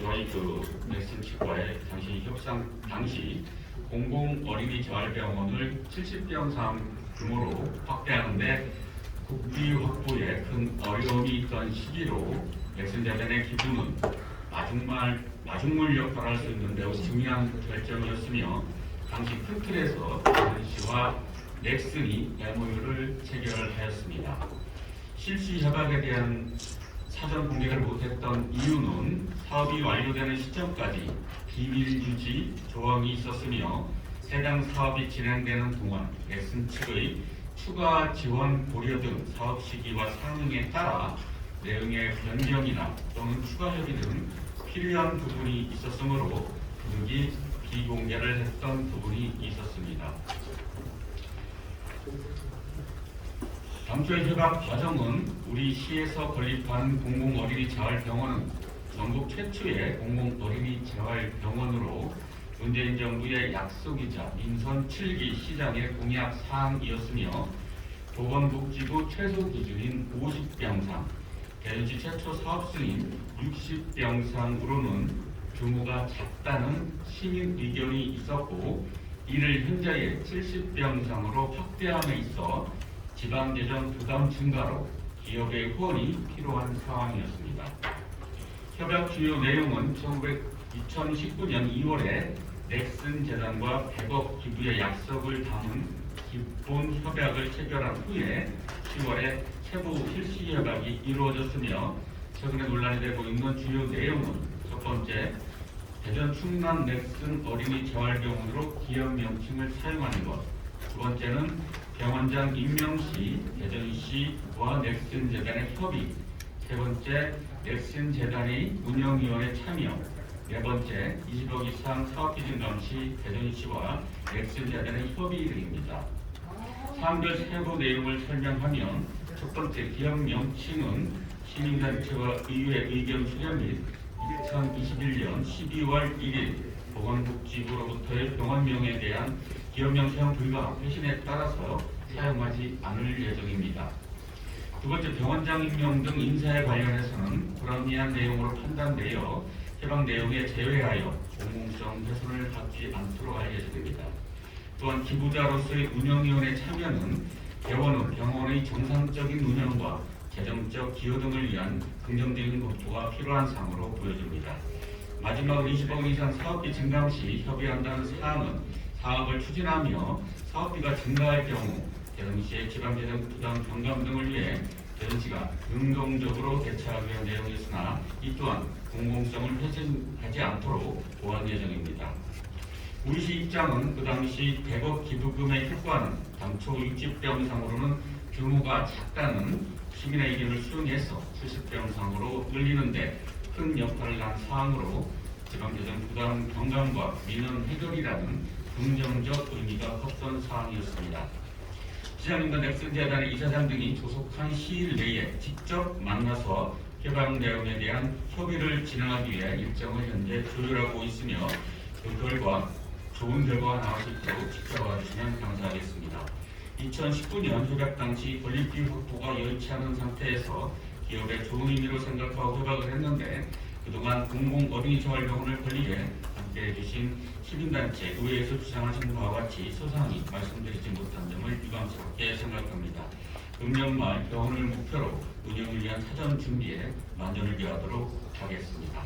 저희 넥슨 측과의 당시 협상 당시 공공 어린이 재활병원을 70병상 규모로 확대하는데 국비 확보에 큰 어려움이 있던 시기로 넥슨 재단의 기부는 마중물 역할을 할 수 있는 매우 중요한 결정이었으며 당시 큰 틀에서 대전시와 넥슨이 MOU를 체결하였습니다. 실시 협약에 대한 사전 공개를 못했던 이유는 사업이 완료되는 시점까지 비밀 유지 조항이 있었으며 해당 사업이 진행되는 동안 넥슨 측의 추가 지원 고려 등 사업 시기와 상황에 따라 내용의 변경이나 또는 추가 협의 등 필요한 부분이 있었으므로 그들이 비공개를 했던 부분이 있었습니다. 당초의 협약 과정은 우리 시에서 건립한 공공어린이 재활병원은 전국 최초의 공공어린이 재활병원으로 문재인 정부의 약속이자 민선 7기 시장의 공약 사항이었으며 보건복지부 최소 기준인 50병상, 대전시 최초 사업 승인 60병상으로는 규모가 작다는 시민 의견이 있었고 이를 현재의 70병상으로 확대함에 있어 지방재정 부담 증가로 기업의 후원이 필요한 상황이었습니다. 협약 주요 내용은 2019년 2월에 넥슨 재단과 100억 기부의 약속을 담은 기본 협약을 체결한 후에 10월에 세부 실시 협약이 이루어졌으며 최근에 논란이 되고 있는 주요 내용은 첫 번째, 대전 충남 넥슨 어린이 재활병원으로 기업 명칭을 사용하는 것, 두 번째는 병원장 임명 시 대전시와 넥슨 재단의 협의, 세 번째 넥슨 재단의 운영위원회 참여, 네 번째 20억 이상 사업비 증감 시 대전시와 넥슨 재단의 협의 등입니다. 사항별 세부 내용을 설명하면 첫 번째 기업 명칭은 시민단체와 의회 의견 수렴 및 2021년 12월 1일 보건복지부로부터의 병원명에 대한 기업명 사용 불가 회신에 따라서 사용하지 않을 예정입니다. 두 번째, 병원장 임명 등 인사에 관련해서는 불합리한 내용으로 판단되어 해당 내용에 제외하여 공공성 훼손을 받지 않도록 할 예정입니다. 또한 기부자로서의 운영위원회 참여는 병원은 병원의 정상적인 운영과 재정적 기여 등을 위한 긍정적인 검토가 필요한 사항으로 보여집니다. 마지막으로 20억 이상 사업비 증감 시 협의한다는 사항은 사업을 추진하며 사업비가 증가할 경우 대전시의 지방재정 부담 경감 등을 위해 대전시가 능동적으로 대처하기 위한 내용이었으나 이 또한 공공성을 훼손하지 않도록 보완 예정입니다. 우리 시 입장은 그 당시 100억 기부금의 효과는 당초 60병상으로는 규모가 작다는 시민의 의견을 수용해서 70병상으로 늘리는데 큰 역할을 한 사항으로 지방재정 부담 경감과 민원 해결이라는 긍정적 의미가 컸던 사항이었습니다. 시장님과 넥슨 재단의 이사장 등이 조속한 시일 내에 직접 만나서 협약 내용에 대한 협의를 진행하기 위해 일정을 현재 조율하고 있으며 그 결과 좋은 결과가 나올 수 있도록 지켜봐 주시면 감사하겠습니다. 2019년 협약 당시 건립비 확보가 여의치 않은 상태에서 기업의 좋은 의미로 생각하고 협약을 했는데 그동안 공공어린이 재활병원을 건립에 함께해 주신 시민단체, 의회에서 주장하신 바와 같이 소상히 말씀드리지 못한 점을 유감스럽게 생각합니다. 금년 말 병원을 목표로 운영을 위한 사전 준비에 만전을 기하도록 하겠습니다.